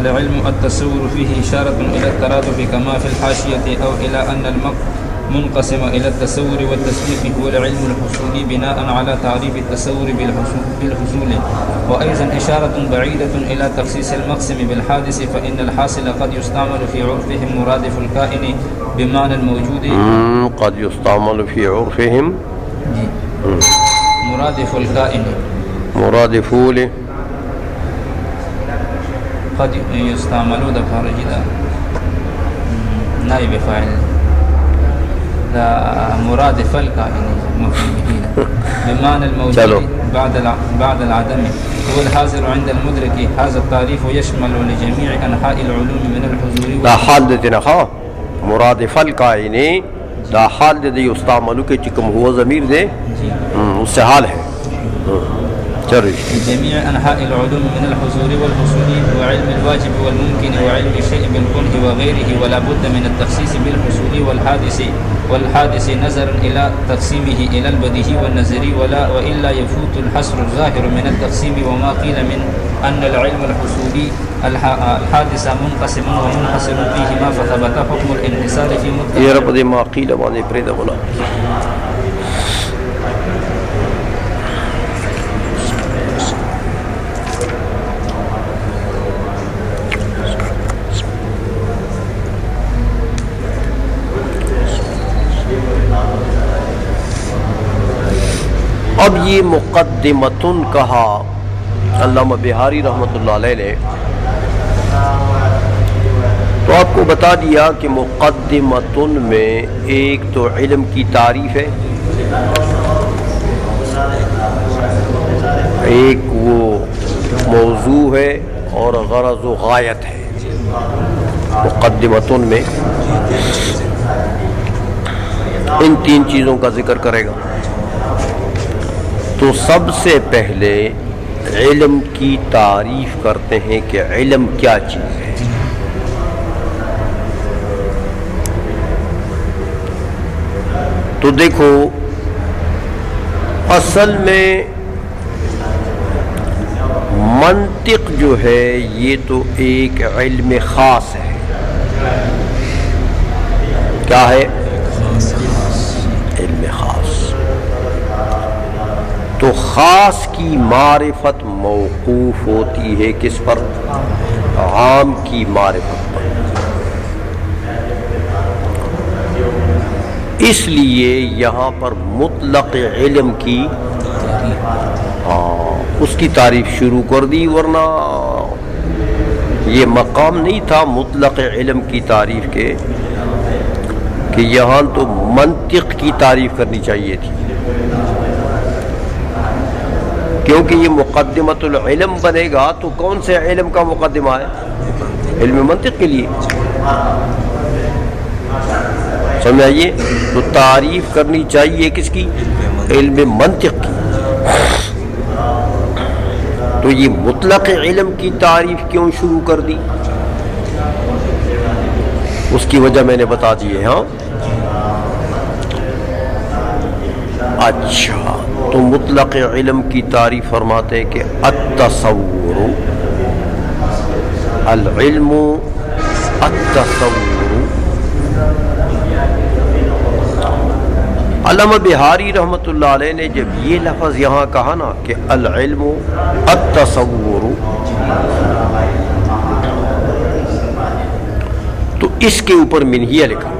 العلم التصور فيه إشارة إلى الترادف كما في الحاشية، أو إلى أن المنقسم إلى التصور والتصديق هو العلم الحصولي بناء على تعريف التصور بالحصول، وأيضا إشارة بعيدة إلى تخصيص المقسم بالحادث، فإن الحاصل قد يستعمل في عرفهم مرادف الكائن بمعنى الموجود. قد يستعمل في عرفهم مرادف الكائن، مرادفو له قد يستعملوا ده خارجي ده نائب فاعل، ده مرادف الكائن بمعنى الموجود بعد العدم هو الحاضر عند المدرك. هذا التعريف يشمل لجميع أنحاء العلوم من الحضور دا حال دے نخوا مرادف الکائن دا حال دے یستعملو کے چکم ہوا ضمیر دے اس سے حال ہے. جميع أنحاء العلوم من الحضور والحصول وعلم الواجب والممكن وعلم الشيء بالكنه وغيره، ولا بد من التخصيص بالحصول والحادث نظرا إلى تقسيمه إلى البديهي والنظري، وإلا يفوت الحصر الظاهر من التقسيم. وما قيل من أن العلم الحصولي الحادث منقسم ومنحصر فيهما فثبت حكم الانحصار في مطلق. یہ رب دے ما قیل بانے پریدہ بولا. اب یہ مقدمتن کہا علامہ بہاری رحمۃ اللہ علیہ نے، تو آپ کو بتا دیا کہ مقدمتن میں ایک تو علم کی تعریف ہے، ایک وہ موضوع ہے اور غرض و غایت ہے. مقدمتن میں ان تین چیزوں کا ذکر کرے گا. تو سب سے پہلے علم کی تعریف کرتے ہیں کہ علم کیا چیز ہے. تو دیکھو اصل میں منطق جو ہے یہ تو ایک علم خاص ہے. کیا ہے؟ علم خاص. تو خاص کی معرفت موقوف ہوتی ہے کس پر؟ عام کی معرفت پر. اس لیے یہاں پر مطلق علم کی اس کی تعریف شروع کر دی، ورنہ یہ مقام نہیں تھا مطلق علم کی تعریف کے کہ یہاں تو منطق کی تعریف کرنی چاہیے تھی، کیونکہ یہ مقدمۃ العلم بنے گا تو کون سے علم کا مقدمہ ہے؟ علم منطق کے لیے. سمجھائیے، تو تعریف کرنی چاہیے کس کی؟ علم منطق کی. تو یہ مطلق علم کی تعریف کیوں شروع کر دی؟ اس کی وجہ میں نے بتا دی ہے. ہاں اچھا، تو مطلق علم کی تعریف فرماتے ہیں کہ التصور، العلم التصور. علامہ بہاری رحمۃ اللہ علیہ نے جب یہ لفظ یہاں کہا نا کہ العلم التصور، تو اس کے اوپر منہیہ لکھا.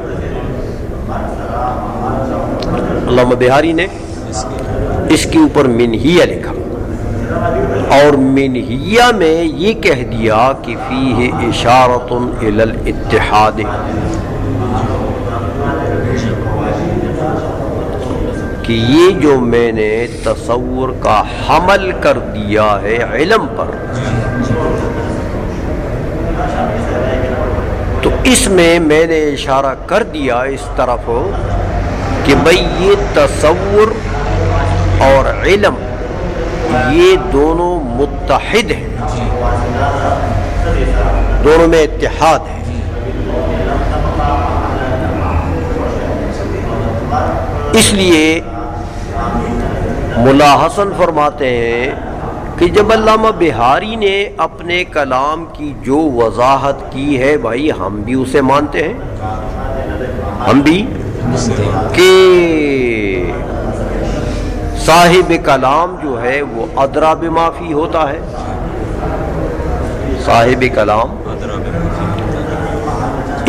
علامہ بہاری نے اس کے اوپر منہیہ لکھا، اور منہیہ میں یہ کہہ دیا کہ فیہ اشارۃ الی الاتحاد، کہ یہ جو میں نے تصور کا حمل کر دیا ہے علم پر، تو اس میں نے اشارہ کر دیا اس طرف کہ بھئی یہ تصور اور علم یہ دونوں متحد ہیں، دونوں میں اتحاد ہے. اس لیے ملا حسن فرماتے ہیں کہ جب علامہ بہاری نے اپنے کلام کی جو وضاحت کی ہے بھائی ہم بھی اسے مانتے ہیں، ہم بھی کہ صاحب کلام جو ہے وہ ادریٰ بما فیہ ہوتا ہے، صاحب کلام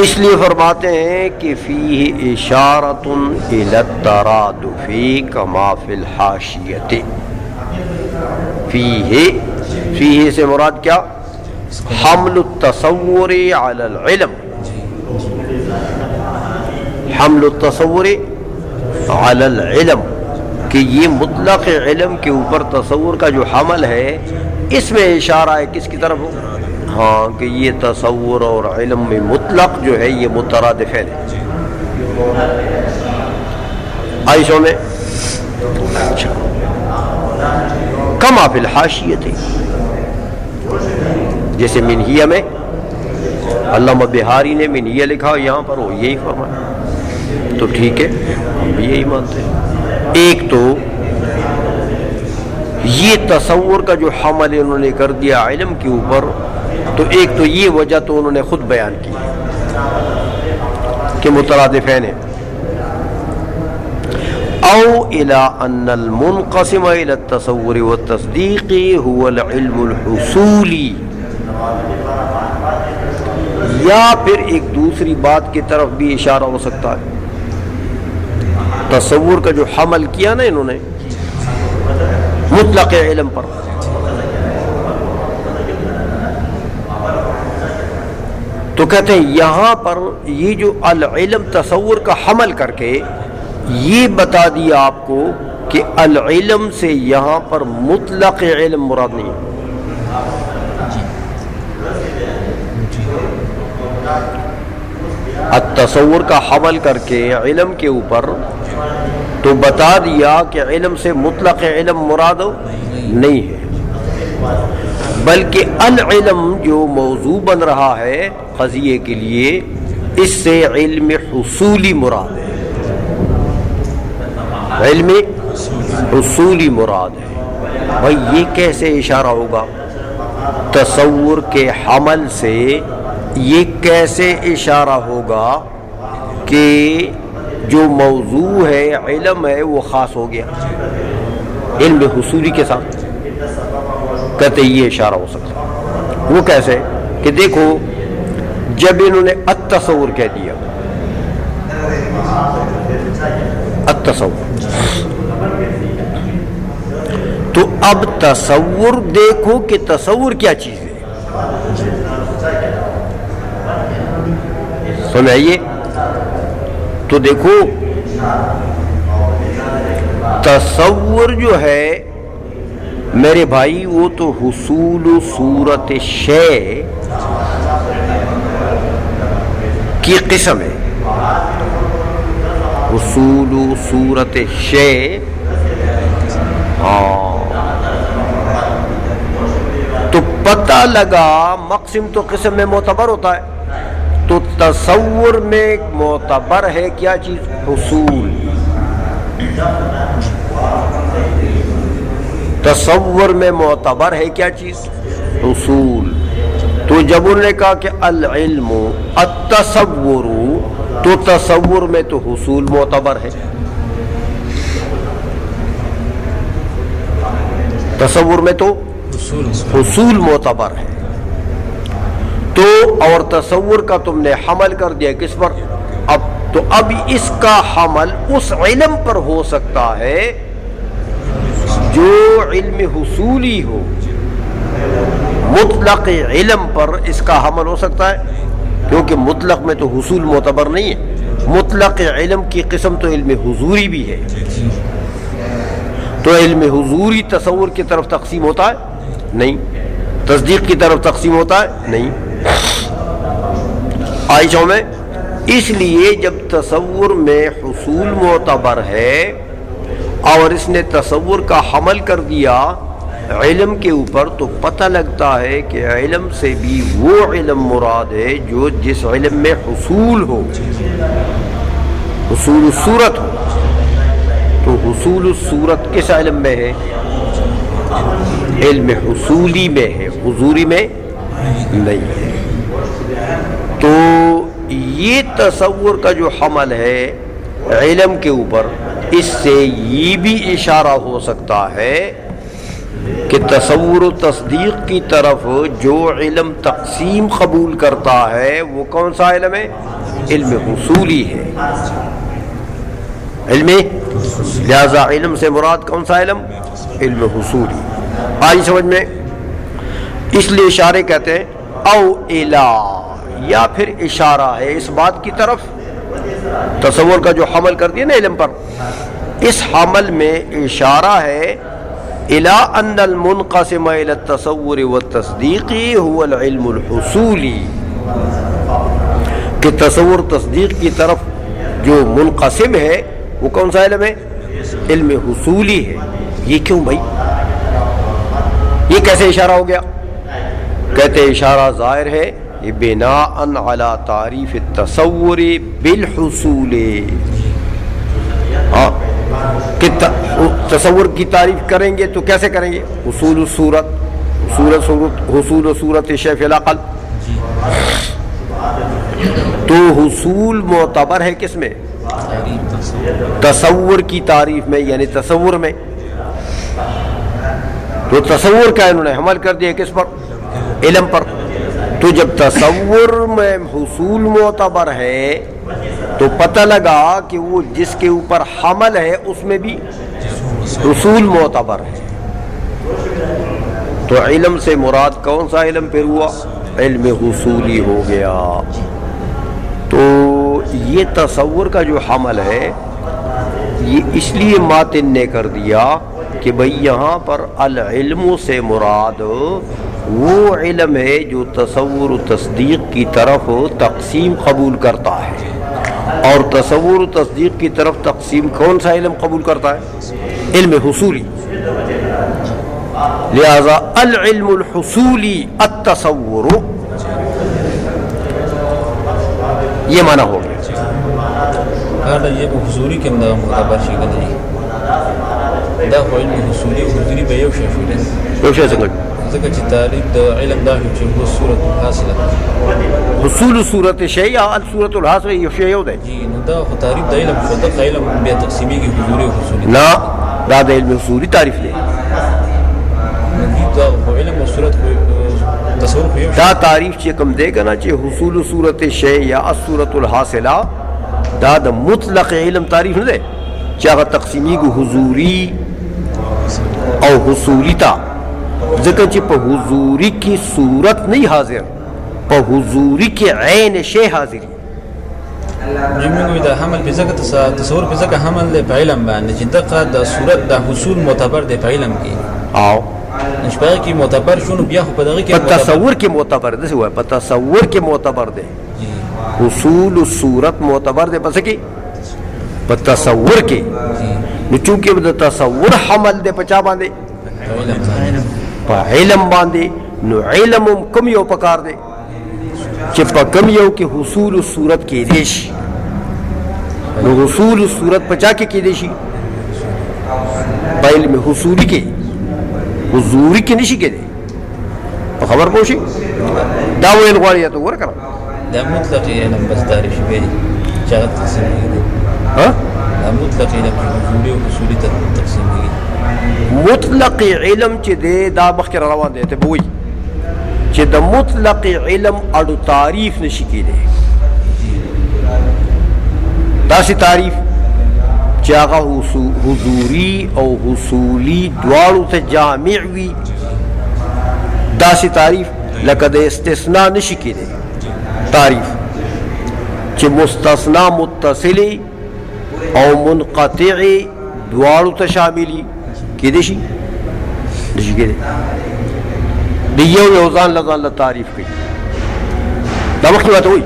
اس لیے فرماتے ہیں کہ فیہ اشارۃ الی الترادف کما فی الحاشیۃ، فیہ سے مراد کیا؟ حمل التصور علی العلم، حمل التصور علی العلم، کہ یہ مطلق علم کے اوپر تصور کا جو حمل ہے اس میں اشارہ ہے کس کی طرف ہو؟ ہاں کہ یہ تصور اور علم میں مطلق جو ہے یہ مترادف ہے۔ عائشہ میں اچھا کما فی الحاشیۃ، جیسے منہیہ میں علامہ بہاری نے منہیہ لکھا یہاں پر وہ یہی فرمایا، تو ٹھیک ہے ہم بھی یہی مانتے ہیں۔ ایک تو یہ تصور کا جو حمل انہوں نے کر دیا علم کے اوپر، تو ایک تو یہ وجہ تو انہوں نے خود بیان کی کہ مترادفین ہیں، او الى ان المنقسم الى التصور والتصدیق هو العلم الحصولی، یا پھر ایک دوسری بات کی طرف بھی اشارہ ہو سکتا ہے، تصور کا جو حمل کیا نا انہوں نے مطلق علم پر، تو کہتے ہیں یہاں پر یہ جو العلم تصور کا حمل کر کے یہ بتا دیا آپ کو کہ العلم سے یہاں پر مطلق علم مراد نہیں ہے، التصور کا حمل کر کے علم کے اوپر تو بتا دیا کہ علم سے مطلق علم مراد نہیں ہے، بلکہ العلم جو موضوع بن رہا ہے قضیے کے لیے اس سے علم حصولی مراد ہے، علم حصولی مراد ہے۔ بھائی یہ کیسے اشارہ ہوگا؟ تصور کے حمل سے یہ کیسے اشارہ ہوگا کہ جو موضوع ہے علم ہے وہ خاص ہو گیا علم حصولی کے ساتھ؟ کہتے یہ اشارہ ہو سکتا ہے۔ وہ کیسے؟ کہ دیکھو جب انہوں نے التصور کہہ دیا، التصور، تو اب تصور دیکھو کہ تصور کیا چیز ہے، سمجھائیے، تو دیکھو تصور جو ہے میرے بھائی وہ تو حصول صورت شے کی قسم ہے، حصول صورت شے، تو پتہ لگا مقسم تو قسم میں معتبر ہوتا ہے، تو تصور میں معتبر ہے کیا چیز؟ حصول، تصور میں معتبر ہے کیا چیز؟ حصول۔ تو جب انہوں نے کہا کہ العلم التصور، تو تصور میں تو حصول معتبر ہے، تصور میں تو حصول معتبر ہے، تو اور تصور کا تم نے حمل کر دیا کس پر؟ اب اس کا حمل اس علم پر ہو سکتا ہے جو علم حصولی ہو، مطلق علم پر اس کا حمل ہو سکتا ہے، کیونکہ مطلق میں تو حصول معتبر نہیں ہے، مطلق علم کی قسم تو علم حضوری بھی ہے، تو علم حضوری تصور کی طرف تقسیم ہوتا ہے نہیں، تصدیق کی طرف تقسیم ہوتا ہے نہیں۔ عائشہ میں اس لیے جب تصور میں حصول معتبر ہے اور اس نے تصور کا حمل کر دیا علم کے اوپر، تو پتہ لگتا ہے کہ علم سے بھی وہ علم مراد ہے جو جس علم میں حصول ہو، حصول الصورت ہو، تو حصول الصورت کس علم میں ہے؟ علم حصولی میں ہے، حضوری میں نہیں ہے۔ تو یہ تصور کا جو حمل ہے علم کے اوپر، اس سے یہ بھی اشارہ ہو سکتا ہے کہ تصور و تصدیق کی طرف جو علم تقسیم قبول کرتا ہے وہ کون سا علم ہے؟ علم حصولی ہے، علم، لہذا علم سے مراد کون سا علم؟ علم حصولی۔ آئی سمجھ میں؟ اس لیے اشارے کہتے ہیں او الا، یا پھر اشارہ ہے اس بات کی طرف، تصور کا جو حمل کر دیا نا علم پر، اس حمل میں اشارہ ہے الا ان المنقسم الى التصور والتصدیق هو العلم الحصولی، کہ تصور تصدیق کی طرف جو منقسم ہے وہ کون سا علم ہے؟ علم حصولی ہے۔ یہ کیوں بھائی؟ یہ کیسے اشارہ ہو گیا؟ کہتے اشارہ ظاہر ہے یہ بناء علی تعریف التصور بالحصول، ہاں کہ تصور کی تعریف کریں گے تو کیسے کریں گے؟ حصول الصورت، حصول صورت شیء فی العقل، تو حصول معتبر ہے کس میں؟ تصور کی تعریف میں، یعنی تصور میں۔ تو تصور کا انہوں نے حمل کر دیا کس پر؟ علم پر۔ تو جب تصور میں حصول معتبر ہے تو پتہ لگا کہ وہ جس کے اوپر حمل ہے اس میں بھی حصول معتبر ہے۔ تو علم سے مراد کون سا علم پھر ہوا؟ علم حصولی ہو گیا۔ تو یہ تصور کا جو حمل ہے یہ اس لیے ماتن نے کر دیا کہ بھئی یہاں پر العلم سے مراد وہ علم ہے جو تصور و تصدیق کی طرف تقسیم قبول کرتا ہے، اور تصور و تصدیق کی طرف تقسیم کون سا علم قبول کرتا ہے؟ علم حصولی۔ لہذا العلم الحصولی التصور، یہ معنی ہو گیا۔ یہ حضوری کے اندر معتبر شی کړي دا خو علم حصولی حضوری به یو شی شوی یو شی څنګه ځکه چې تعریف د علم دا چې هو صورت حاصله حصول صورت شی یا الصورت الحاصله یو شی یو دی جی نو دا خو تعریف د علم خو د علم بیا تقسیمی کی حضوری او حصولی نا دا د علم حصولی تعریف دی دا خو علم او صورت تصور خو یو دا تعریف چې کوم دی کنه چې حصول صورت شی یا الصورت الحاصله دا د مطلق علم تعریف نه دی چې هغه تقسیمی کو حضوری او حصولی تا، ځکه چې په حضوری کی صورت نہیں حاضر، په حضوری کی عین شی حاضر۔ جمعه دا حمل په ځکه تصور په ځکه حمل له علم باندې چې دغه د صورت د حصول معتبر دی په علم کې، او نشپای کی معتبر شونه بیا خو په دغه کې په تصور کې معتبر دی، څه په تصور کې معتبر دی، حصول الصورت معتبر دی پس کی په تصور کې، نو چونکه د تصور حمل دی په چا باندې؟ په علم باندې، نو علم کوم یو پکار دی چې په کوم یو کې حصول الصورت کې دی شي، نو حصول الصورت په چا کې کې دی شي؟ په علم حصولی کې، حضوری کې نشي کېدی، په خبر پوه شي؟ دا ویل غواړي یا ته ورکړه دا مطلق علم بس تعریف شوی دی چې هغه تقسیمیږي، دا مطلق علم چې حضوري او حصولي ته تقسیمیږي۔ مطلق علم چې دی دا مخکې روان دی ته به وایي چې د مطلق علم اړو تعریف نشي کېدی، داسې تعریف چې هغه حضوري او حصولي دواړو ته جامع وي، داسې تعریف لکه د استثناء نشي کېدی تعریف چې مستثنا متصلی او منقطعی دواړو ته شاملی کېدی شي، نشي کېدی، د یو یو ځان له تعریف کوي۔ دا مخکې راته وایي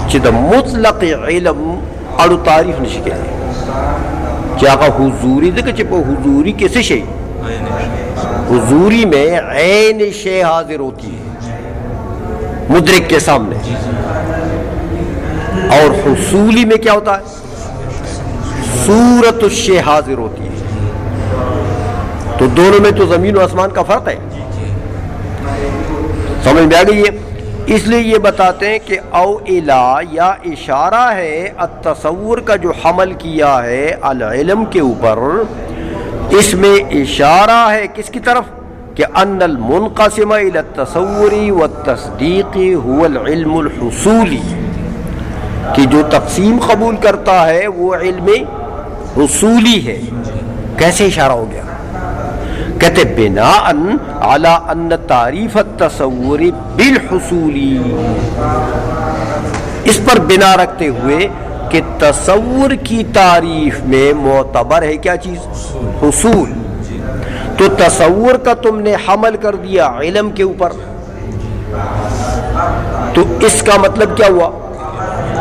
چې د مطلق علم اړو تعریف نشي کېدی کہ آقا حضوری، دیکھو کہ حضوری کیسے شے؟ حضوری میں عین شے حاضر ہوتی ہے مدرک کے سامنے، اور حصولی میں کیا ہوتا ہے؟ صورت الشے حاضر ہوتی ہے، تو دونوں میں تو زمین و آسمان کا فرق ہے. سمجھ میں آ گئی ہے؟ اس لیے یہ بتاتے ہیں کہ او الا یا اشارہ ہے التصور کا جو حمل کیا ہے العلم کے اوپر، اس میں اشارہ ہے کس کی طرف کہ ان المنقسم الى التصور والتصدیق هو العلم الحصولی، کہ جو تقسیم قبول کرتا ہے وہ علم حصولی ہے. کیسے اشارہ ہو گیا؟ کہتے بناء علی ان تعریف التصور بالحصولی، اس پر بنا رکھتے ہوئے کہ تصور کی تعریف میں معتبر ہے کیا چیز؟ حصول. تو تصور کا تم نے حمل کر دیا علم کے اوپر، تو اس کا مطلب کیا ہوا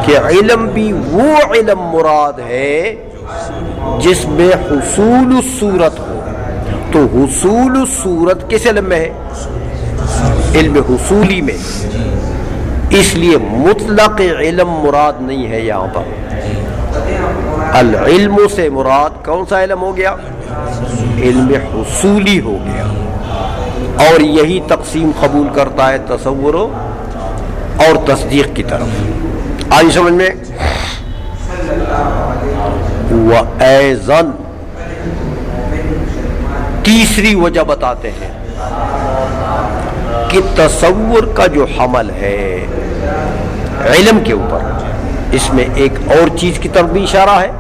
کہ علم بھی وہ علم مراد ہے جس میں حصول الصورت ہو. تو حصول الصورت کس علم میں ہے؟ علم حصولی میں. اس لیے مطلق علم مراد نہیں ہے یہاں پر. العلم سے مراد کون سا علم ہو گیا؟ علم حصولی ہو گیا. اور یہی تقسیم قبول کرتا ہے تصور اور تصدیق کی طرف. آئی سمجھ میں؟ وَأَيْضًا تیسری وجہ بتاتے ہیں کہ تصور کا جو حمل ہے علم کے اوپر، اس میں ایک اور چیز کی طرف بھی اشارہ ہے.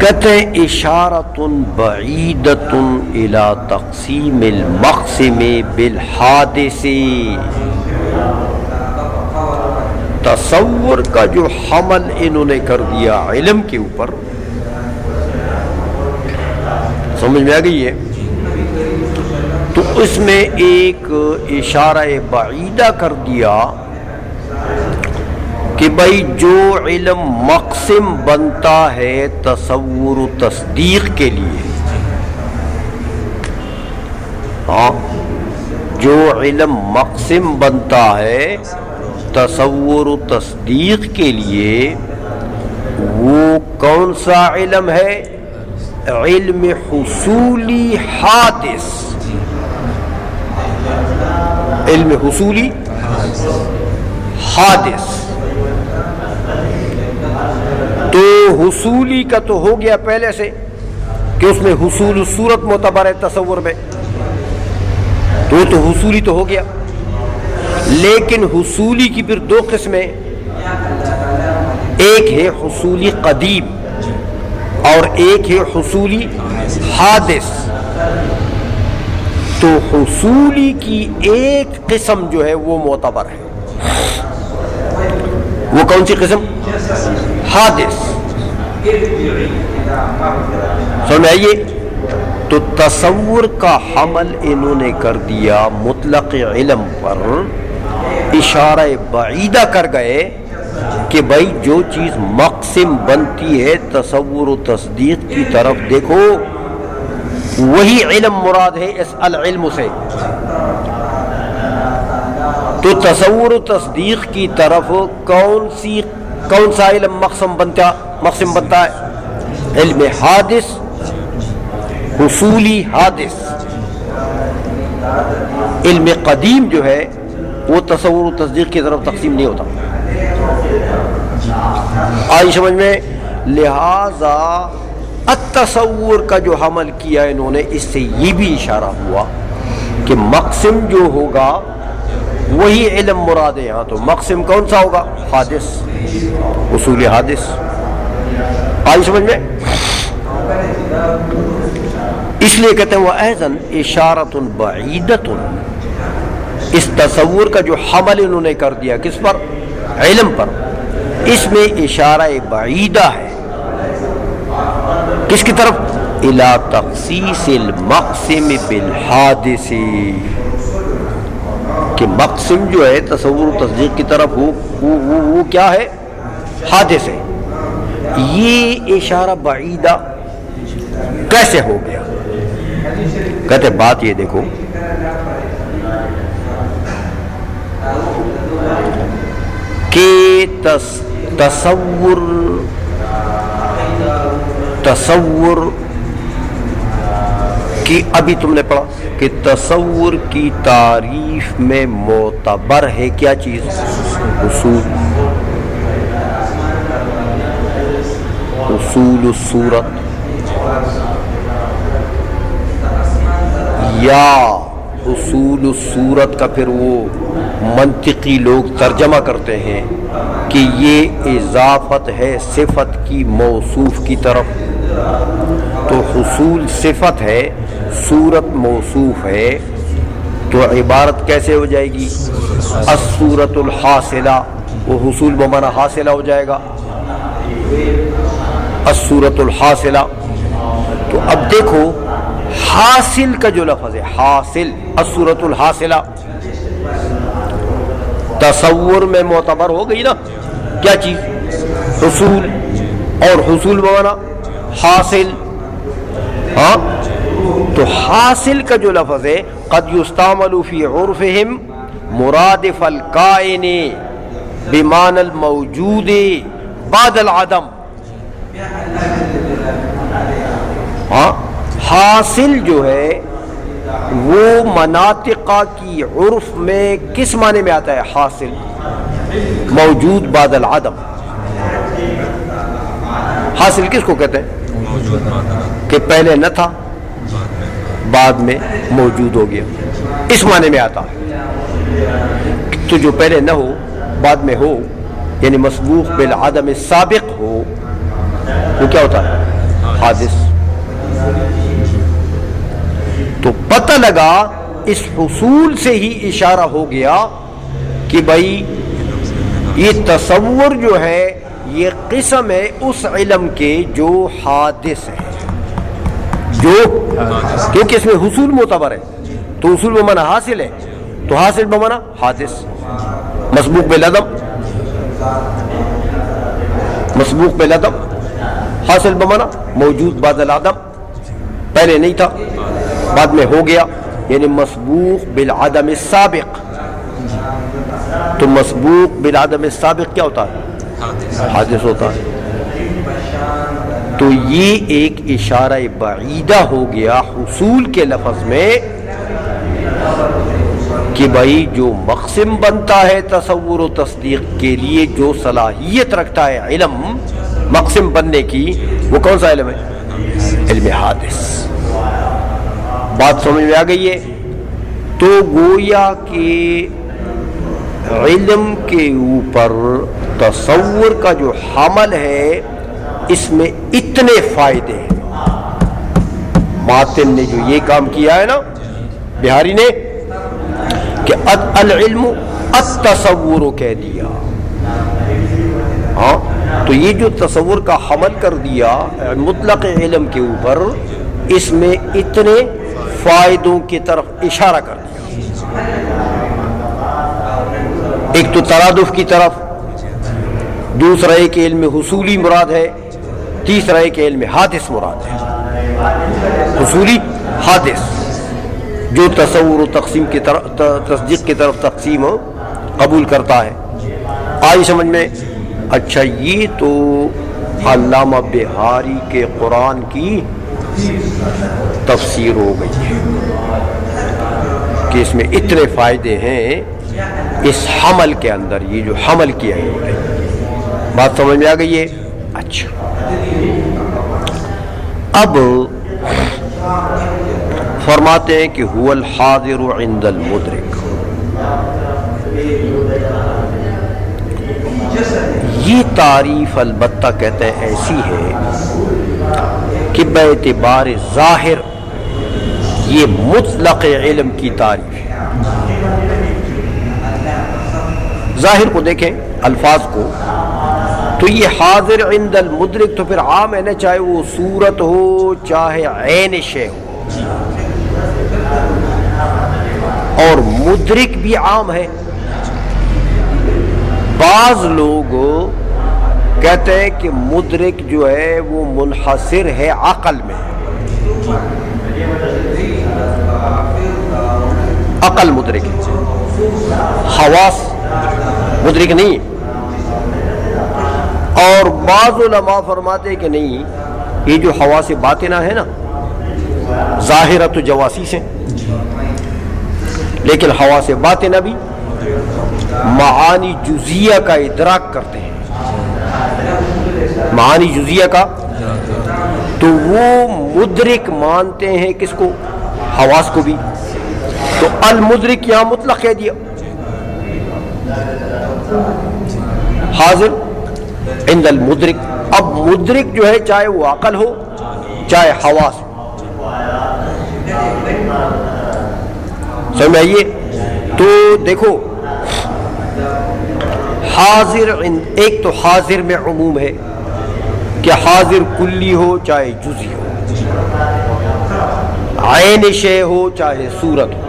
کہتے ہیں اشارۃ بعیدۃ الی تقسیم المقسم بالحادث. تصور کا جو حمل انہوں نے کر دیا علم کے اوپر، سمجھ میں آ گئی ہے؟ تو اس میں ایک اشارہ بعیدہ کر دیا کہ بھائی جو علم مقسم بنتا ہے تصور و تصدیق کے لیے، ہاں جو علم مقسم بنتا ہے تصور و تصدیق کے لیے، وہ کون سا علم ہے؟ علم حصولی حادث. علم حصولی حادث. تو حصولی کا تو ہو گیا پہلے سے کہ اس میں حصول صورت معتبر ہے تصور میں، تو حصولی تو ہو گیا. لیکن حصولی کی پھر دو قسمیں، ایک ہے حصولی قدیم اور ایک ہے حصولی حادث. تو حصولی کی ایک قسم جو ہے وہ معتبر ہے. وہ کون سی قسم؟ حادث. سمجھ آئیے؟ تو تصور کا حمل انہوں نے کر دیا مطلق علم پر، اشارہ بعیدہ کر گئے کہ بھائی جو چیز مقسم بنتی ہے تصور و تصدیق کی طرف دیکھو، وہی علم مراد ہے اس العلم سے. تو تصور و تصدیق کی طرف کون سا علم مقسم بنتا ہے؟ علم حادث، حصولی حادث. علم قدیم جو ہے وہ تصور و تصدیق کی طرف تقسیم نہیں ہوتا. آئی سمجھ میں؟ لہذا التصور کا جو حمل کیا انہوں نے، اس سے یہ بھی اشارہ ہوا کہ مقسم جو ہوگا وہی علم مراد ہے. یہاں تو مقسم کون سا ہوگا؟ حادث، حصول حادث. آئی سمجھ میں؟ اس لیے کہتے ہیں وہ ایضاً اشارۃ بعیدۃ. اس تصور کا جو حمل انہوں نے کر دیا کس پر؟ علم پر. اس میں اشارہ بعیدہ ہے کس کی طرف؟ الی تخصیص المقسم بالحادث، کہ مقسم جو ہے تصور و تصدیق کی طرف وہ کیا ہے؟ حادث ہے. یہ اشارہ بعیدہ کیسے ہو گیا؟ کہتے بات یہ دیکھو کہ تصور تصور کی ابھی تم نے پڑھا کہ تصور کی تعریف میں معتبر ہے کیا چیز؟ اصول الصورت، یا اصول الصورت کا پھر وہ منطقی لوگ ترجمہ کرتے ہیں کہ یہ اضافت ہے صفت کی موصوف کی طرف، تو حصول صفت ہے، صورت موصوف ہے، تو عبارت کیسے ہو جائے گی؟ الصورت الحاصلہ، وہ حصول بمعنی حاصلہ ہو جائے گا، الصورت الحاصلہ۔ تو اب دیکھو حاصل کا جو لفظ ہے، حاصل، الصورت الحاصلہ، تصور میں معتبر ہو گئی نا کیا چیز؟ حصول، اور حصول بمعنی حاصل، ہاں، تو حاصل کا جو لفظ ہے قد یستعمل فی عرفہم مرادف الکائن بمعنی الموجود بعد العدم، ہاں، حاصل جو ہے وہ مناطقہ کی عرف میں کس معنی میں آتا ہے؟ حاصل، موجود بعد العدم۔ حاصل کس کو کہتے ہیں؟ کہ پہلے نہ تھا بعد میں موجود ہو گیا، اس معنی میں آتا ہے۔ تو جو پہلے نہ ہو بعد میں ہو، یعنی مسبوق بالعدم السابق ہو، وہ کیا ہوتا ہے؟ حادث۔ تو پتہ لگا اس حصول سے ہی اشارہ ہو گیا کہ بھائی یہ تصور جو ہے یہ قسم ہے اس علم کے جو حادث ہے، جو کیونکہ اس میں حصول معتبر ہے، تو حصول بمعنی حاصل ہے، تو حاصل بمعنی حادث، مسبوق بالعدم، مسبوق بالعدم، حاصل بمعنی موجود بعد العدم، پہلے نہیں تھا بعد میں ہو گیا، یعنی مسبوق بالعدم السابق۔ تو مسبوق بالعدم السابق کیا ہوتا ہے؟ حادث ہوتا ہے۔ تو یہ ایک اشارہ بعیدہ ہو گیا حصول کے لفظ میں کہ بھائی جو مقسم بنتا ہے تصور و تصدیق کے لیے، جو صلاحیت رکھتا ہے علم مقسم بننے کی، وہ کون سا علم ہے؟ علم حادث۔ بات سمجھ میں آ گئی ہے؟ تو گویا کہ علم کے اوپر تصور کا جو حمل ہے اس میں اتنے فائدے ہیں۔ ماتن نے جو یہ کام کیا ہے نا، بہاری نے، کہ العلم التصور کہہ دیا، ہاں، تو یہ جو تصور کا حمل کر دیا مطلق علم کے اوپر، اس میں اتنے فائدوں کی طرف اشارہ کر دیا۔ ایک تو ترادف کی طرف، دوسرا ایک علم حصولی مراد ہے، تیسرا ایک علم حادث مراد ہے۔ حصولی، حادث، جو تصور و تقسیم کی طرف، تصدیق کی طرف تقسیم قبول کرتا ہے۔ آئی سمجھ میں؟ اچھا، یہ تو علامہ بہاری کے قرآن کی تفسیر ہو گئی ہے کہ اس میں اتنے فائدے ہیں اس حمل کے اندر، یہ جو حمل کیا ہے، بات سمجھ میں آ گئی ہے؟ اچھا، اب فرماتے ہیں کہ هو الحاضر عند المدرک، یہ تعریف البتہ کہتے ہیں ایسی ہے کہ باعتبار ظاہر یہ مطلق علم کی تعریف ہے۔ ظاہر کو دیکھیں، الفاظ کو، تو یہ حاضر عند المدرک تو پھر عام ہے نا، چاہے وہ صورت ہو چاہے عین شے ہو، اور مدرک بھی عام ہے۔ بعض لوگ کہتے ہیں کہ مدرک جو ہے وہ منحصر ہے عقل میں، عقل مدرک ہے، حواس مدرک نہیں۔ اور بعض علماء فرماتے کہ نہیں، یہ جو حواس باطنہ ہے نا، ظاہرہ تو جواسیس ہیں، لیکن حواس باطنہ بھی معانی جزیہ کا ادراک کرتے ہیں، معانی جزیہ کا، تو وہ مدرک مانتے ہیں کس کو؟ حواس کو بھی۔ تو المدرک یہاں مطلق کہہ دیا، حاضر عند المدرک۔ اب مدرک جو ہے چاہے وہ عقل ہو چاہے حواس ہو، سمجھ آئیے؟ تو دیکھو حاضر، ایک تو حاضر میں عموم ہے کہ حاضر کلی ہو چاہے جزئی ہو، عین شے ہو چاہے صورت ہو،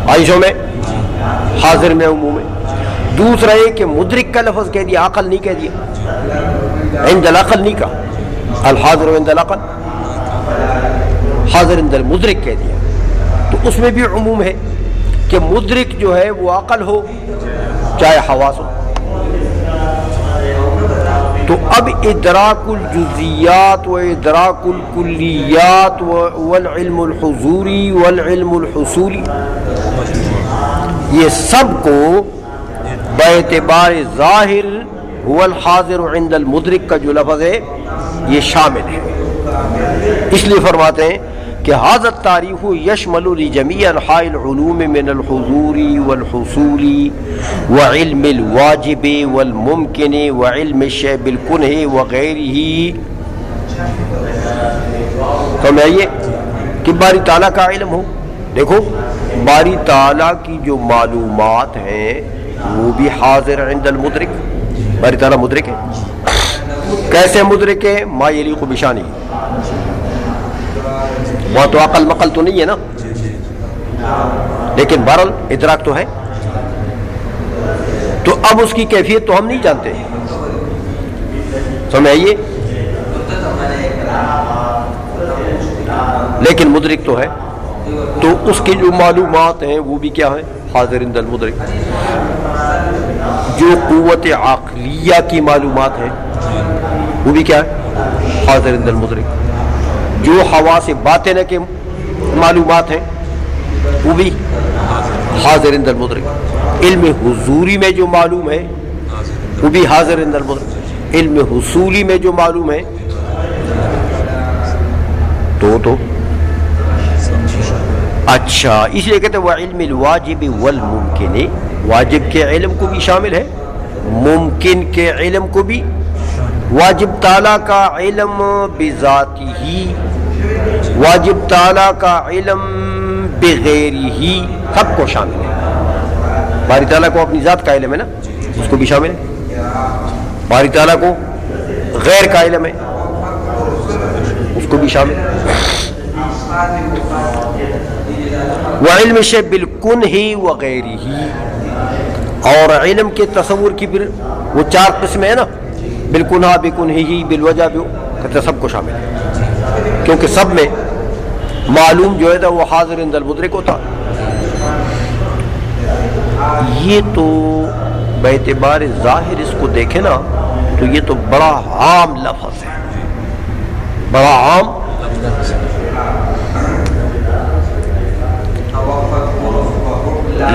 عائشوں میں حاضر میں عموم ہے۔ دوسرا یہ کہ مدرک کا لفظ کہہ دیا، عقل نہیں کہہ دیا، عند العقل نہیں کہا، الحاضر عند العقل، حاضر عند المدرک کہہ دیا، تو اس میں بھی عموم ہے کہ مدرک جو ہے وہ عقل ہو چاہے حواس ہو۔ تو اب ادراک الجزیات و ادراک الکلیات والعلم الحضوری والعلم الحصولی، یہ سب کو باعتبار ظاہر هو الحاضر عند المدرک کا جو لفظ ہے یہ شامل ہے۔ اس لیے فرماتے ہیں کہ هذا التعریف یشمل لجمیع انحاء العلوم من الحضور والحصول وعلم الواجب والممکن وعلم الشیء بالکنہ وغیرہ۔ سمجھائیے کہ باری تعالیٰ کا علم ہو، دیکھو باری تعالیٰ کی جو معلومات ہیں وہ بھی حاضر عند المدرک، باری تعالیٰ مدرک ہے۔ کیسے مدرک ہے؟ ما یلیق بشانی، وہاں تو عقل مقل تو نہیں ہے نا، لیکن بہرحال ادراک تو ہے۔ تو اب اس کی کیفیت تو ہم نہیں جانتے، سمجھ آئیے، لیکن مدرک تو ہے۔ تو اس کی جو معلومات ہیں وہ بھی کیا ہے؟ حاضر عند المدرک۔ جو قوت عقلیہ کی معلومات ہیں وہ بھی کیا ہے؟ حاضر عند المدرک۔ جو حواس باطنہ کے معلومات ہیں وہ بھی حاضر عند المدرک۔ علم حضوری میں جو معلوم ہے وہ بھی حاضر عند المدرک۔ علم حصولی میں جو معلوم ہے تو اچھا، اس لیے کہتے ہیں وعلم الواجب والممکن، واجب کے علم کو بھی شامل ہے، ممکن کے علم کو بھی۔ واجب تعالیٰ کا علم بذاتہ ہی، واجب تعالیٰ کا علم بغیرہ ہی، سب کو شامل ہے۔ باری تعالیٰ کو اپنی ذات کا علم ہے نا، اس کو بھی شامل ہے۔ باری تعالیٰ کو غیر کا علم ہے، اس کو بھی شامل ہے۔ وعلم الشیء بالکنہ وغیرہ، اور علم کے تصور کی پھر وہ چار قسمیں ہیں نا، بالکنہ بکنہ بالوجہ بھی، کہتے سب کو شامل ہے، کیونکہ سب میں معلوم جو ہے وہ حاضر عند المدرک ہوتا۔ یہ تو باعتبار ظاہر اس کو دیکھیں نا تو یہ تو بڑا عام لفظ ہے، بڑا عام۔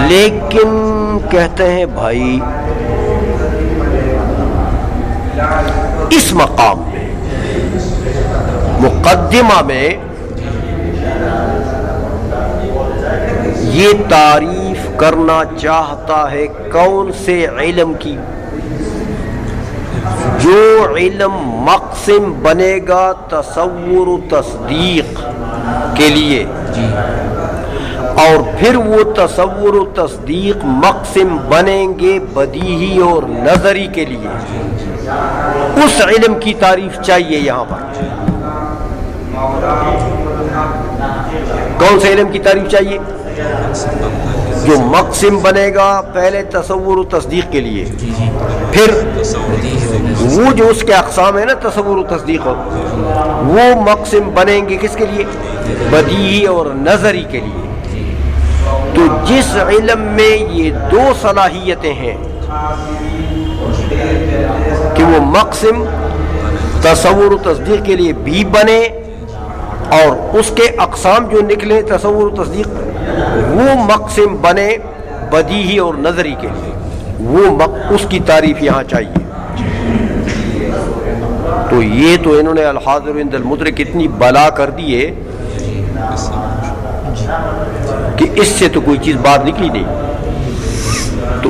لیکن کہتے ہیں بھائی اس مقام میں مقدمہ میں یہ تعریف کرنا چاہتا ہے کون سے علم کی؟ جو علم مقسم بنے گا تصور و تصدیق کے لیے، اور پھر وہ تصور و تصدیق مقسم بنیں گے بدیہی اور نظری کے لیے، اس علم کی تعریف چاہیے یہاں پر۔ کون سے علم کی تعریف چاہیے؟ جو مقسم بنے گا پہلے تصور و تصدیق کے لیے، پھر وہ جو اس کے اقسام ہیں نا تصور و تصدیق، وہ مقسم بنیں گے کس کے لیے؟ بدیہی اور نظری کے لیے۔ تو جس علم میں یہ دو صلاحیتیں ہیں کہ وہ مقسم تصور و تصدیق کے لیے بھی بنے اور اس کے اقسام جو نکلے تصور و تصدیق وہ مقسم بنے بدیہی اور نظری کے لیے، وہ اس کی تعریف یہاں چاہیے۔ تو یہ تو انہوں نے الحاضر عند المدرک اتنی بلا کر دی ہے کہ اس سے تو کوئی چیز باہر نکلی نہیں۔ تو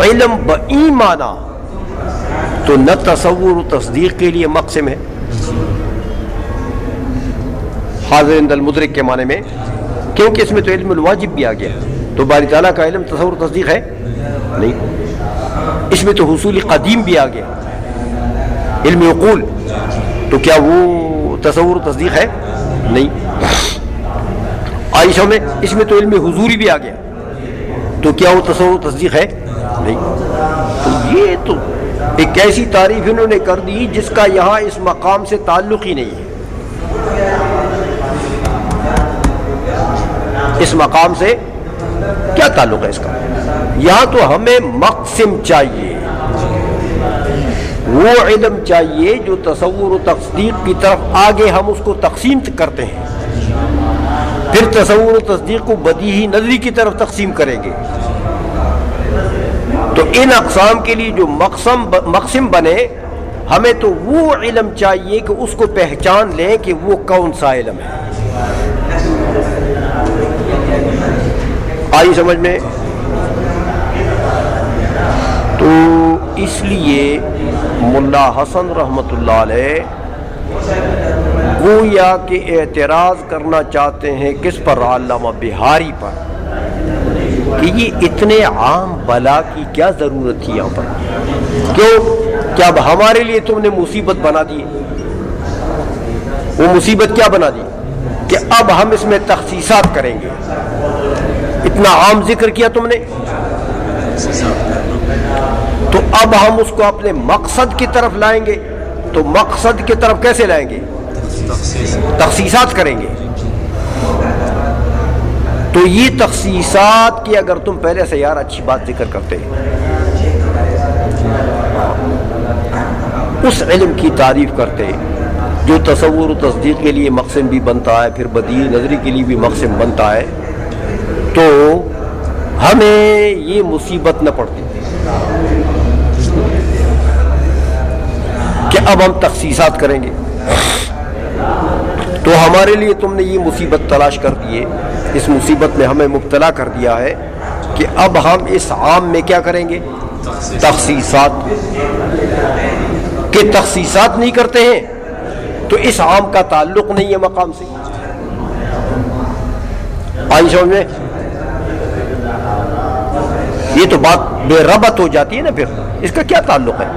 علم بایمانہ تو نہ تصور و تصدیق کے لیے مقسم ہے حاضر عند المدرک کے معنی میں، کیونکہ اس میں تو علم الواجب بھی آ گیا، تو باری تعالیٰ کا علم تصور و تصدیق ہے نہیں۔ اس میں تو حصول قدیم بھی آ گیا، علم عقول، تو کیا وہ تصور و تصدیق ہے؟ نہیں۔ عائشہ میں اس میں تو علم حضوری بھی آ گیا، تو کیا وہ تصور و تصدیق ہے؟ نہیں۔ تو یہ تو ایک ایسی تعریف انہوں نے کر دی جس کا یہاں اس مقام سے تعلق ہی نہیں ہے، اس مقام سے کیا تعلق ہے اس کا؟ یہاں تو ہمیں مقسم چاہیے، وہ علم چاہیے جو تصور و تصدیق کی طرف آگے ہم اس کو تقسیم کرتے ہیں، پھر تصور و تصدیق کو بدیہی نظری کی طرف تقسیم کریں گے۔ تو ان اقسام کے لیے جو مقسم بنے، ہمیں تو وہ علم چاہیے کہ اس کو پہچان لیں کہ وہ کون سا علم ہے۔ آئی سمجھ میں؟ تو اس لیے ملا حسن رحمۃ اللہ علیہ گویا کہ اعتراض کرنا چاہتے ہیں کس پر؟ علامہ بہاری پر، کہ یہ اتنے عام بلا کی کیا ضرورت تھی یہاں پر؟ کیوں کہ اب ہمارے لیے تم نے مصیبت بنا دی۔ وہ مصیبت کیا بنا دی کہ اب ہم اس میں تخصیصات کریں گے۔ اتنا عام ذکر کیا تم نے، تو اب ہم اس کو اپنے مقصد کی طرف لائیں گے۔ تو مقصد کی طرف کیسے لائیں گے؟ تخصیصات کریں گے۔ تو یہ تخصیصات کی اگر تم پہلے سے یار اچھی بات ذکر کرتے اس علم کی تعریف کرتے جو تصور و تصدیق کے لیے مقسم بھی بنتا ہے، پھر بدیہی نظری کے لیے بھی مقسم بنتا ہے، تو ہمیں یہ مصیبت نہ پڑتی کہ اب ہم تخصیصات کریں گے۔ تو ہمارے لیے تم نے یہ مصیبت تلاش کر دی ہے، اس مصیبت میں ہمیں مبتلا کر دیا ہے کہ اب ہم اس عام میں کیا کریں گے؟ تخصیصات۔ کہ تخصیصات نہیں کرتے ہیں تو اس عام کا تعلق نہیں ہے مقام سے۔ آئی سمجھ میں؟ یہ تو بات بے ربط ہو جاتی ہے نا، پھر اس کا کیا تعلق ہے؟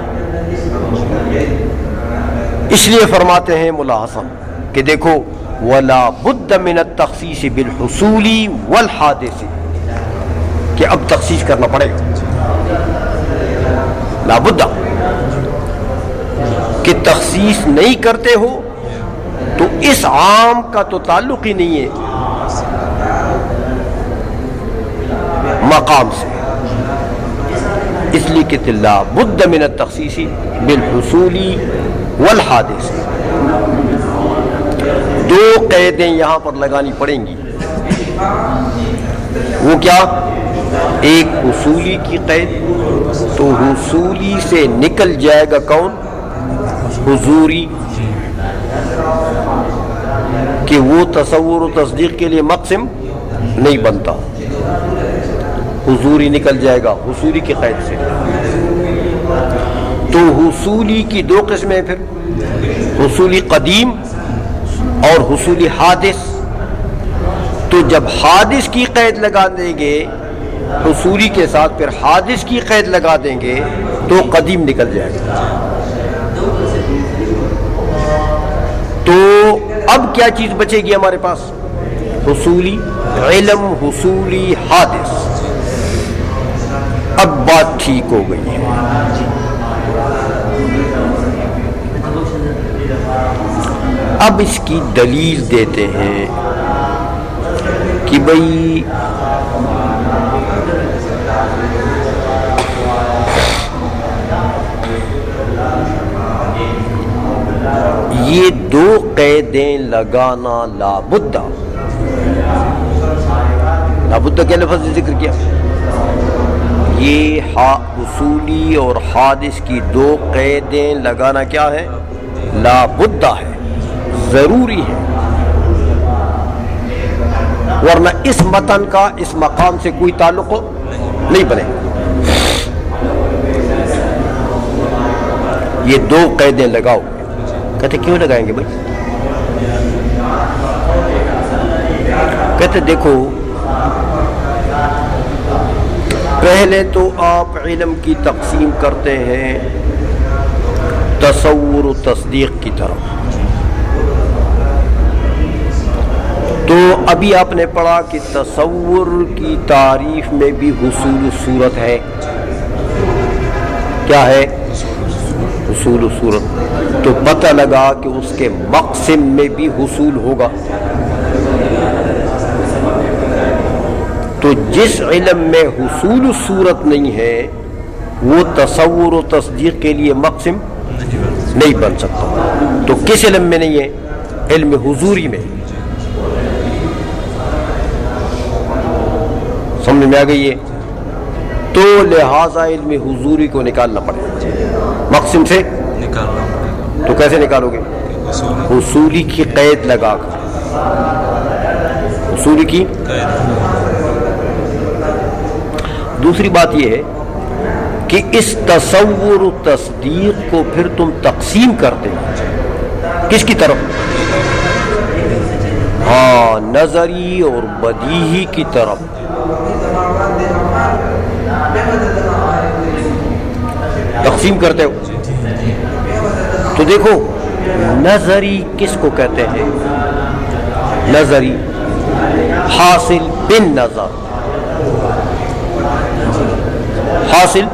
اس لیے فرماتے ہیں ملا حسن کہ دیکھو وَلَا بُدَّ مِنَ التَّخْصِيصِ بِالْحُصُولِ وَالْحَادِثِ، کہ اب تخصیص کرنا پڑے گا، لا بد کہ تخصیص نہیں کرتے ہو تو اس عام کا تو تعلق ہی نہیں ہے مقام سے، اس لیے کہ لا بد من التخصیص بالحصول والحادث۔ دو قیدیں یہاں پر لگانی پڑیں گی، وہ کیا؟ ایک حصولی کی قید، تو حصولی سے نکل جائے گا کون؟ حضوری، کہ وہ تصور و تصدیق کے لیے مقسم نہیں بنتا، حضوری نکل جائے گا حصولی کی قید سے۔ تو حصولی کی دو قسمیں، پھر حصولی قدیم اور حصولی حادث۔ تو جب حادث کی قید لگا دیں گے حصولی کے ساتھ، پھر حادث کی قید لگا دیں گے تو قدیم نکل جائے گا۔ تو اب کیا چیز بچے گی ہمارے پاس؟ حصولی علم، حصولی حادث۔ اب بات ٹھیک ہو گئی ہے۔ اب اس کی دلیل دیتے ہیں کہ بھئی یہ دو قیدیں لگانا لابد کے لفظ سے ذکر کیا. یہ حصولی اور حادث کی دو قیدیں لگانا کیا ہے؟ لابد ہے، ضروری ہے، ورنہ اس متن کا اس مقام سے کوئی تعلق نہیں بنے. یہ دو قیدیں لگاؤ. کہتے کیوں لگائیں گے بھائی؟ کہتے دیکھو، پہلے تو آپ علم کی تقسیم کرتے ہیں تصور و تصدیق کی طرف. تو ابھی آپ نے پڑھا کہ تصور کی تعریف میں بھی حصول صورت ہے. کیا ہے؟ حصول صورت. تو پتہ لگا کہ اس کے مقسم میں بھی حصول ہوگا. تو جس علم میں حصول صورت نہیں ہے وہ تصور و تصدیق کے لیے مقسم نہیں بن سکتا. تو کس علم میں نہیں ہے؟ علم حضوری میں. سمجھ میں آ گئی ہے؟ تو لہذا علم حضوری کو نکالنا پڑے گا مقسم سے. تو کیسے نکالو گے؟ حصولی کی قید لگا کر. حصولی کی. دوسری بات یہ ہے کہ اس تصور و تصدیق کو پھر تم تقسیم کرتے ہو کس کی طرف؟ ہاں، نظری اور بدیہی کی طرف. تقسیم کرتے ہو. تو دیکھو، نظری کس کو کہتے ہیں؟ نظری حاصل بن نظر. حاصل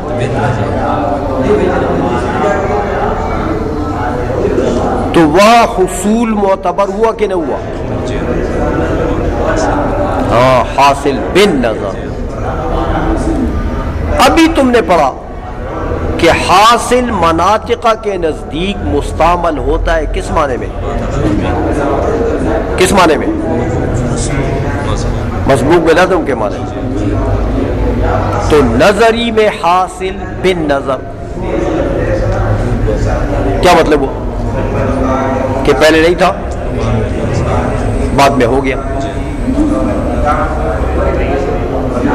تو وہاں حصول معتبر ہوا کہ نہ ہوا؟ ہاں، حاصل بن نظر. ابھی تم نے پڑھا کہ حاصل مناطقہ کے نزدیک مستعمل ہوتا ہے کس معنی میں؟ کس معنی میں؟ مسبوق بلازم کے معنی میں. تو نظری میں حاصل بن نظر کیا مطلب ہوا؟ کہ پہلے نہیں تھا، بعد میں ہو گیا.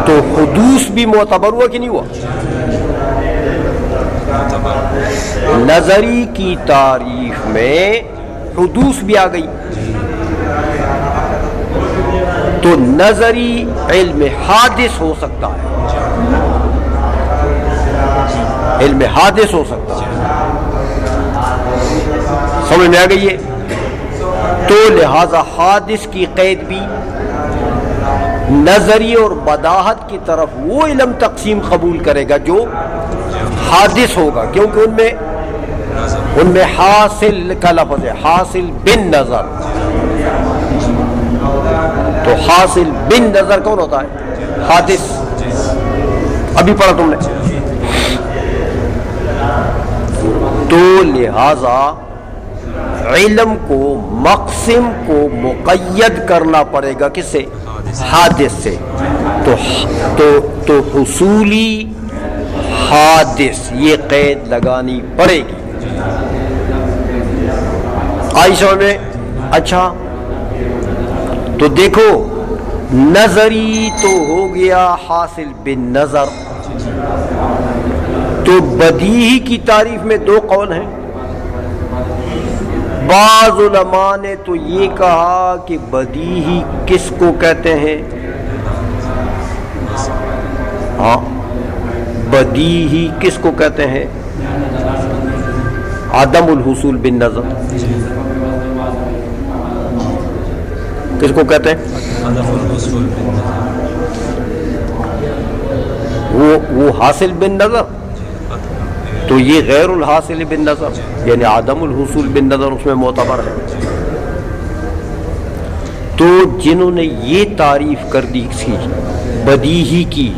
تو حدوث بھی معتبر ہوا کہ نہیں ہوا؟ نظری کی تعریف میں حدوث بھی آ گئی. تو نظری علم حادث ہو سکتا ہے. علم حادث ہو سکتا ہے. سمجھ میں آ گئی ہے؟ تو لہذا حادث کی قید بھی نظری اور بداہت کی طرف وہ علم تقسیم قبول کرے گا جو حادث ہوگا، کیونکہ ان میں حاصل کا لفظ ہے، حاصل بن نظر. تو حاصل بن نظر کون ہوتا ہے؟ حادث. ابھی پڑھا تم نے. تو لہذا علم کو، مقسم کو مقید کرنا پڑے گا کس سے؟ حادث سے. تو حصولی حادث یہ قید لگانی پڑے گی. آئی سمجھ میں؟ اچھا، تو دیکھو، نظری تو ہو گیا حاصل بن نظر. تو بدیہی کی تعریف میں دو قول ہیں. بعض علماء نے تو یہ کہا کہ بدیہی کس کو کہتے ہیں؟ ہاں، بدیہی کس کو کہتے ہیں؟ عدم الحصول بن نظر. کس کو کہتے ہیں؟ وہ حاصل بن نظر. تو یہ غیر الحاصل بن نظر یعنی عدم الحصول بن نظر اس میں معتبر ہے. تو جنہوں نے یہ تعریف کر دی تھی بدیہی کی،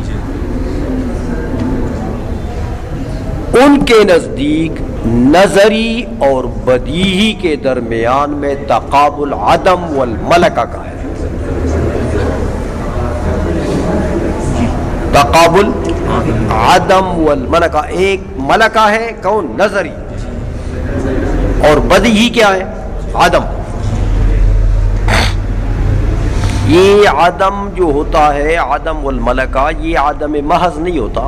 ان کے نزدیک نظری اور بدیہی کے درمیان میں تقابل عدم والملکہ کا ہے. تقابل عدم والملکہ، ایک ملکہ ہے کون؟ نظری، اور بدیہی کیا ہے؟ عدم. یہ عدم جو ہوتا ہے عدم والملکہ، یہ عدم محض نہیں ہوتا،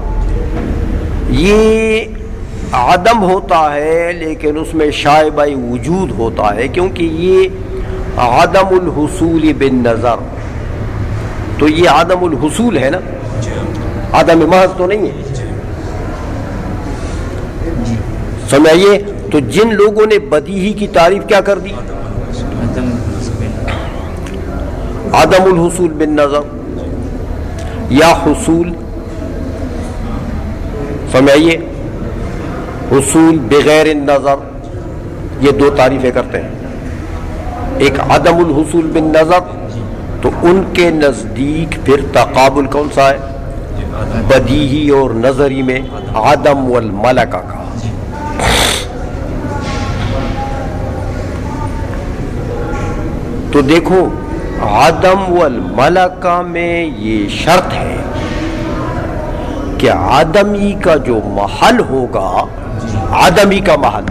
یہ عدم ہوتا ہے لیکن اس میں شائبہ وجود ہوتا ہے، کیونکہ یہ عدم الحصول بالنظر، تو یہ عدم الحصول ہے نا، عدم محض تو نہیں ہے. سمجھئے؟ تو جن لوگوں نے بدیہی کی تعریف کیا کر دی؟ عدم الحصول بالنظر یا حصول، سمجھئے؟ حصول بغیر النظر، یہ دو تعریفیں کرتے ہیں. ایک عدم الحصول بالنظر، تو ان کے نزدیک پھر تقابل کون سا ہے؟ بدیہی اور نظری میں عدم والملکہ کا. تو دیکھو عدم والملکہ میں یہ شرط ہے کہ آدمی کا جو محل ہوگا، آدمی کا محل،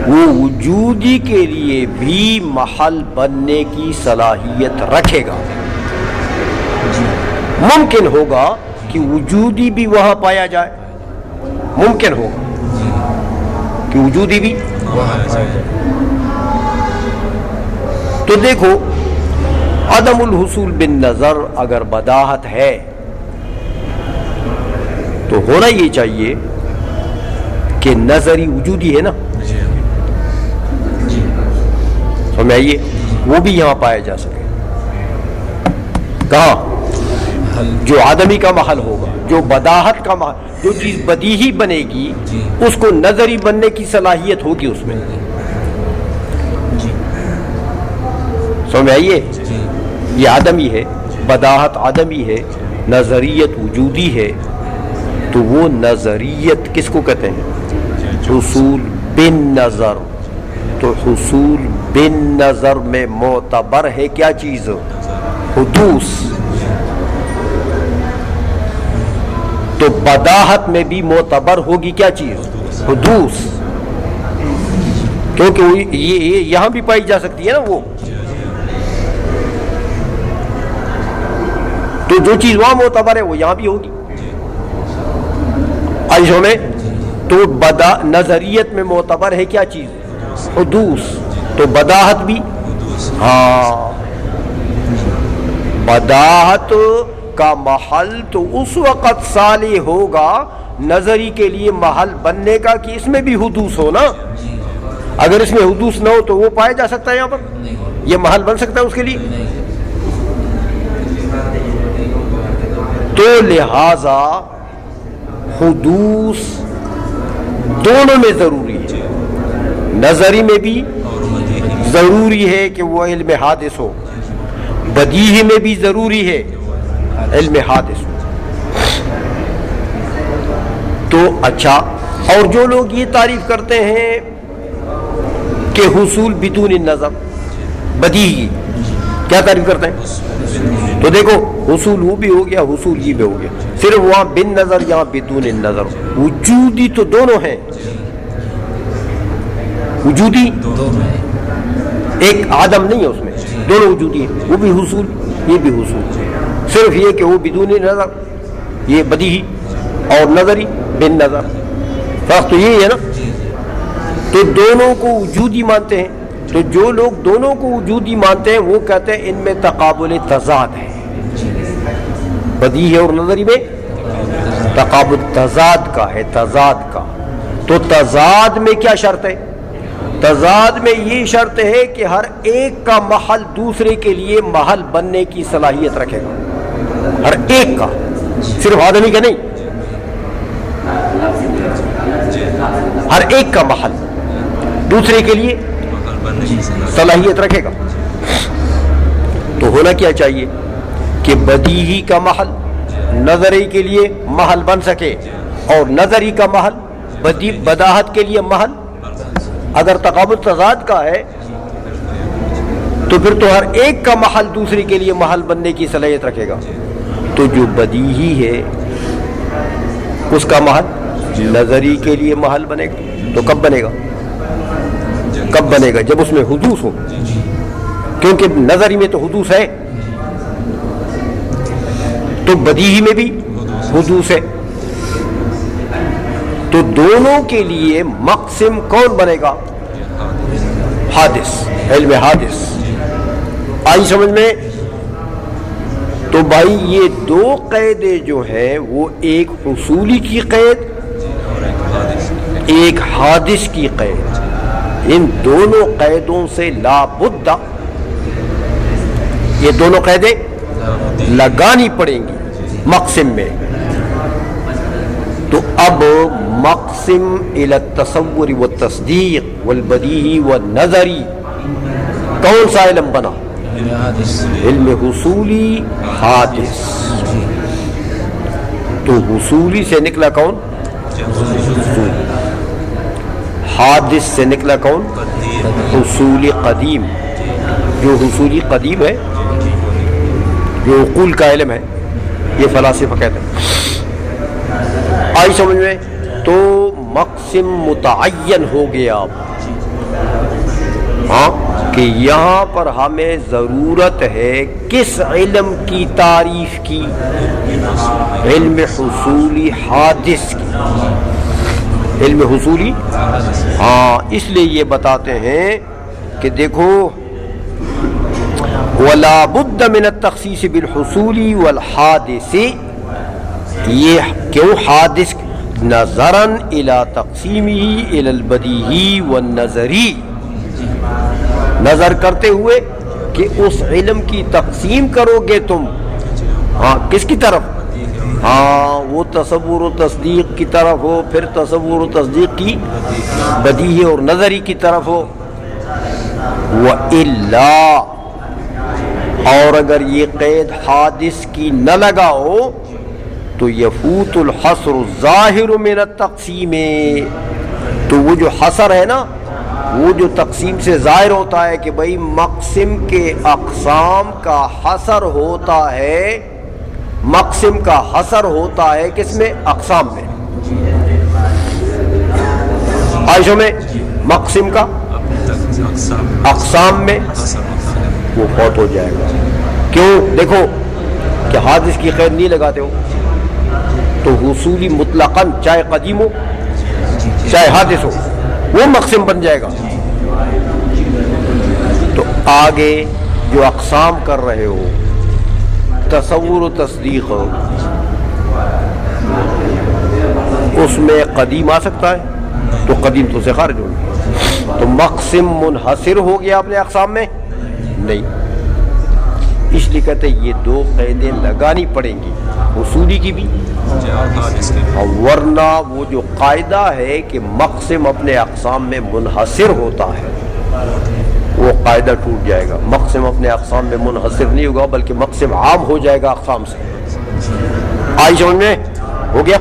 وہ وجودی کے لیے بھی محل بننے کی صلاحیت رکھے گا. ممکن ہوگا کہ وجودی بھی وہاں پایا جائے، ممکن ہوگا کہ وجودی بھی. تو دیکھو عدم الحصول بالنظر اگر بداہت ہے تو ہونا یہ چاہیے کہ نظری وجودی ہے نا، سمجھئے؟ وہ بھی یہاں پایا جا سکے. کہاں؟ جو آدمی کا محل ہوگا، جو بداہت کا محل، جو چیز بدیہی بنے گی اس کو نظری بننے کی صلاحیت ہوگی اس میں. سمجھئے؟ یہ آدمی ہے، بداہت آدمی ہے، نظریت وجودی ہے. تو وہ نظریت کس کو کہتے ہیں؟ حصول بن نظر. تو حصول بن نظر میں معتبر ہے کیا چیز؟ حدوث. تو بداہت میں بھی معتبر ہوگی کیا چیز؟ حدوث. کیونکہ یہ یہاں بھی پائی جا سکتی ہے نا وہ. تو جو چیز وہاں معتبر ہے وہ یہاں بھی ہوگی. عائشہ میں تو نظریت میں معتبر ہے کیا چیز؟ حدوث. تو بداہت بھی، ہاں، بداہت کا محل تو اس وقت صالح ہوگا نظری کے لیے محل بننے کا کہ اس میں بھی حدوث ہو نا. اگر اس میں حدوث نہ ہو تو وہ پایا جا سکتا ہے یہاں پر، یہ محل بن سکتا ہے اس کے لیے. تو لہذا حدوث دونوں میں ضروری ہے، نظری میں بھی ضروری ہے کہ وہ علم حادث ہو، بدیہی میں بھی ضروری ہے علم حادث ہو. تو اچھا، اور جو لوگ یہ تعریف کرتے ہیں کہ حصول بدون نظر، بدیہی کیا تعریف کرتے ہیں؟ تو دیکھو حصول وہ بھی ہو گیا، حصول یہ بھی ہو گیا، صرف وہاں بن نظر یہاں بدون نظر. وجودی تو دونوں ہیں، وجودی ایک آدم نہیں ہے اس میں، دونوں وجودی ہیں. وہ بھی حصول یہ بھی حصول، صرف یہ کہ وہ بدون نظر، یہ بدیہی، اور نظری بن نظر. فرق تو یہی ہے نا. تو دونوں کو وجودی مانتے ہیں. تو جو لوگ دونوں کو وجودی مانتے ہیں وہ کہتے ہیں ان میں تقابل تضاد ہے. بدیہی اور نظری میں تقابل تضاد کا ہے، تضاد کا. تو تضاد میں کیا شرط ہے؟ تضاد میں یہ شرط ہے کہ ہر ایک کا محل دوسرے کے لیے محل بننے کی صلاحیت رکھے گا. ہر ایک کا، صرف آدمی کا نہیں، ہر ایک کا محل دوسرے کے لیے صلاحیت رکھے گا. تو ہونا کیا چاہیے کہ بدیہی کا محل نظری کے لیے محل بن سکے، اور نظری کا محل بداہت کے لیے محل، اگر تقابل تضاد کا ہے تو پھر تو ہر ایک کا محل دوسرے کے لیے محل بننے کی صلاحیت رکھے گا. تو جو بدیہی ہے اس کا محل نظری کے لیے محل بنے گا. تو کب بنے گا؟ کب بنے گا؟ جب اس میں حدوث ہو، کیونکہ نظری میں تو حدوث ہے، تو بدیہی میں بھی حدوث ہے. تو دونوں کے لیے مقسم کون بنے گا؟ حادث، علم حادث. آئی سمجھ میں؟ تو بھائی یہ دو قیدیں جو ہیں وہ ایک حصولی کی قید، ایک حادث کی قید، ان دونوں قیدوں سے لا بد یہ دونوں قیدیں لگانی پڑیں گی مقسم میں. تو اب مقسم الی التصور والتصدیق والبدیہی والنظری کون سا علم بنا؟ علم حصولی حادث. تو حصولی سے نکلا کون؟ حادث سے نکلا کون؟ حصولی قدیم. جو حصولی قدیم ہے، جو عقول کا علم ہے، یہ فلاسفہ کہتے ہیں. آئی سمجھ میں؟ تو مقسم متعین ہو گیا اب، ہاں، کہ یہاں پر ہمیں ضرورت ہے کس علم کی تعریف کی؟ علم حصولی حادث کی. علم حصولی، ہاں، اس لیے یہ بتاتے ہیں کہ دیکھو وَلَا بُدَّ مِنَ التَّخْصِيصِ بِالْحُصُولِ وَالْحَادِثِ. یہ کیوں حادث؟ نظراً الی تقسیمہ الی البدیہی والنظری، نظر کرتے ہوئے کہ اس علم کی تقسیم کرو گے تم، ہاں، کس کی طرف؟ ہاں، وہ تصور و تصدیق کی طرف ہو، پھر تصور و تصدیق کی بدیہی اور نظری کی طرف ہو. وَإِلَّا، اور اگر یہ قید حادث کی نہ لگاؤ تو یفوت الحصر الظاہر من التقسیم. تو وہ جو حصر ہے نا، وہ جو تقسیم سے ظاہر ہوتا ہے کہ بھئی مقسم کے اقسام کا حصر ہوتا ہے، مقسم کا حصر ہوتا ہے کس میں؟ اقسام میں. عائشہ میں مقسم کا اقسام میں وہ فوت ہو جائے گا. کیوں؟ دیکھو کہ حادث کی قید نہیں لگاتے ہو تو حصولی مطلقاً چاہے قدیم ہو چاہے حادث ہو وہ مقسم بن جائے گا. تو آگے جو اقسام کر رہے ہو، تصور و تصدیق، اس میں قدیم آ سکتا ہے تو قدیم تو سے خارج ہوگا. تو مقسم منحصر ہو گیا اپنے اقسام میں؟ نہیں. اس لیے کہتے ہیں یہ دو قیدیں لگانی پڑیں گی، حصولی کی بھی، ورنہ وہ جو قاعدہ ہے کہ مقسم اپنے اقسام میں منحصر ہوتا ہے وہ قاعدہ ٹوٹ جائے گا. مقسم اپنے اقسام میں منحصر نہیں ہوگا بلکہ مقسم عام ہو جائے گا اقسام سے. آئی سمجھ میں؟ ہو گیا؟